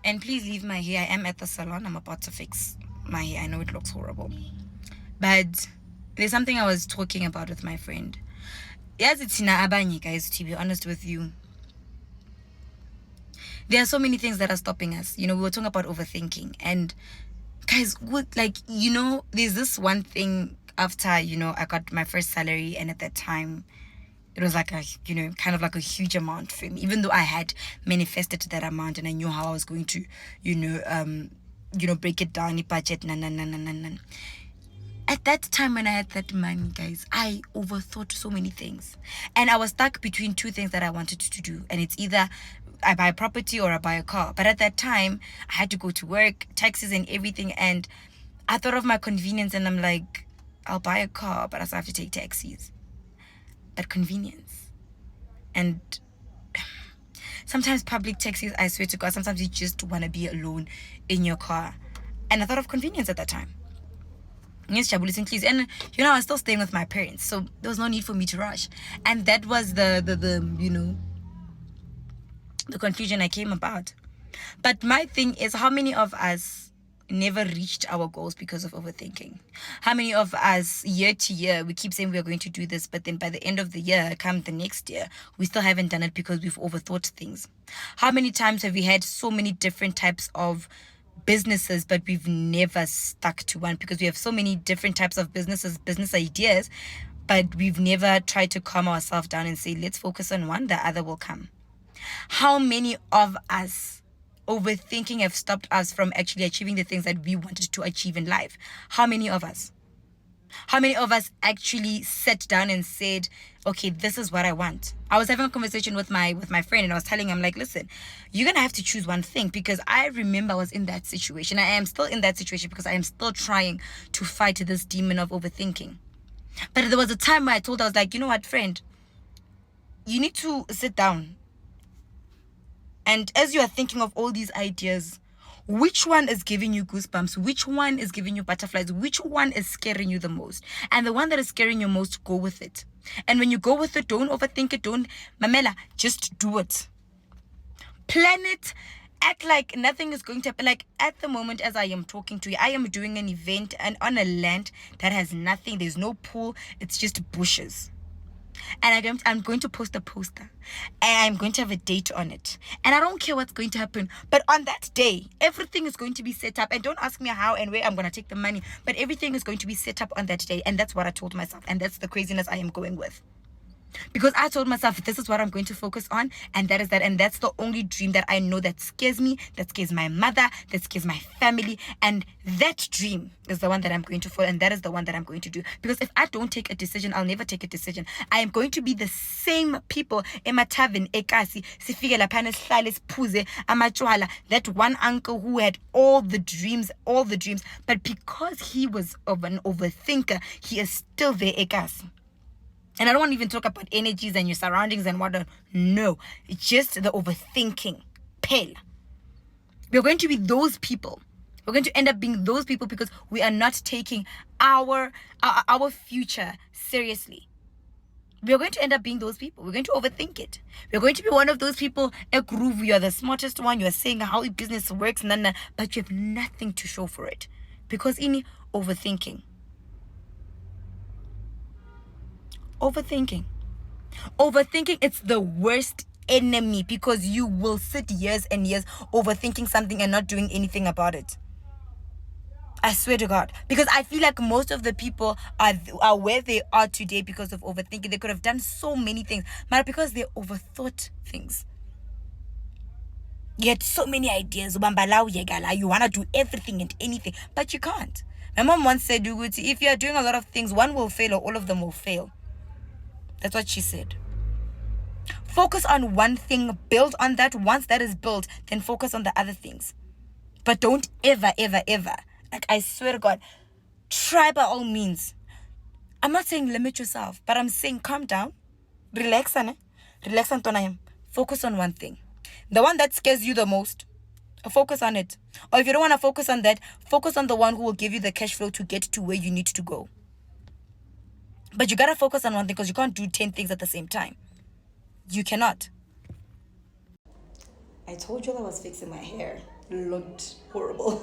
And please leave my hair. I am at the salon. I'm about to fix my hair. I know it looks horrible. But there's something I was talking about with my friend. Yes, it's in Abanye, guys, to be honest with you. There are so many things that are stopping us. We were talking about overthinking. And guys, there's this one thing after, I got my first salary, and at that time it was like kind of like a huge amount for me, even though I had manifested that amount and I knew how I was going to, break it down, the budget, At that time when I had that money, guys, I overthought so many things. And I was stuck between two things that I wanted to do. And it's either I buy a property or I buy a car. But at that time, I had to go to work, taxes and everything. And I thought of my convenience and I'm like, I'll buy a car, but I still have to take taxis. But convenience. And sometimes public taxis, I swear to God, sometimes you just want to be alone in your car. And I thought of convenience at that time. Yes, and I was still staying with my parents, so there was no need for me to rush. And that was the confusion I came about. But my thing is, how many of us never reached our goals because of overthinking? How many of us, year to year, we keep saying we're going to do this, but then by the end of the year, come the next year, we still haven't done it because we've overthought things? How many times have we had so many different types of businesses, but we've never stuck to one because we have so many different types of businesses, business ideas, but we've never tried to calm ourselves down and say, let's focus on one, the other will come? How many of us overthinking have stopped us from actually achieving the things that we wanted to achieve in life? How many of us? How many of us actually sat down and said, okay, this is what I want? I was having a conversation with my friend and I was telling him, like, listen, you're going to have to choose one thing, because I remember I was in that situation. I am still in that situation because I am still trying to fight this demon of overthinking. But there was a time where I was like, you know what, friend, you need to sit down. And as you are thinking of all these ideas, which one is giving you goosebumps? Which one is giving you butterflies? Which one is scaring you the most? And the one that is scaring you most, go with it. And when you go with it, don't overthink it. Don't, Mamela, just do it. Plan it. Act like nothing is going to happen. Like at the moment, as I am talking to you, I am doing an event and on a land that has nothing. There's no pool. It's just bushes. And I'm going to post a poster and I'm going to have a date on it, and I don't care what's going to happen, but on that day everything is going to be set up. And don't ask me how and where I'm going to take the money, but everything is going to be set up on that day. And that's what I told myself, and that's the craziness I am going with. Because I told myself, this is what I'm going to focus on, and that is that. And that's the only dream that I know that scares me, that scares my mother, that scares my family. And that dream is the one that I'm going to follow, and that is the one that I'm going to do. Because if I don't take a decision, I'll never take a decision. I am going to be the same people, ematavin, ekasi, sifikela phana sihlale siphuze amachwala, that one uncle who had all the dreams, but because he was of an overthinker, he is still there, ekasi. And I don't want to even talk about energies and your surroundings and whatnot. No, it's just the overthinking. Pale. We're going to be those people. We're going to end up being those people because we are not taking our future seriously. We're going to end up being those people. We're going to overthink it. We're going to be one of those people, a groove, you're the smartest one, you're saying how business works, but you have nothing to show for it. Because in overthinking. Overthinking, it's the worst enemy, because you will sit years and years overthinking something and not doing anything about it. I swear to God. Because I feel like most of the people are where they are today because of overthinking. They could have done so many things, but because they overthought things. You had so many ideas. You want to do everything and anything, but you can't. My mom once said, if you are doing a lot of things, one will fail or all of them will fail. That's what she said. Focus on one thing, build on that. Once that is built, then focus on the other things. But don't ever, like, I swear to God, try by all means. I'm not saying limit yourself, but I'm saying calm down, relax, focus on one thing. The one that scares you the most, focus on it. Or if you don't want to focus on that, focus on the one who will give you the cash flow to get to where you need to go. But you gotta focus on one thing, because you can't do 10 things at the same time. You cannot. I told you I was fixing my hair. It looked horrible.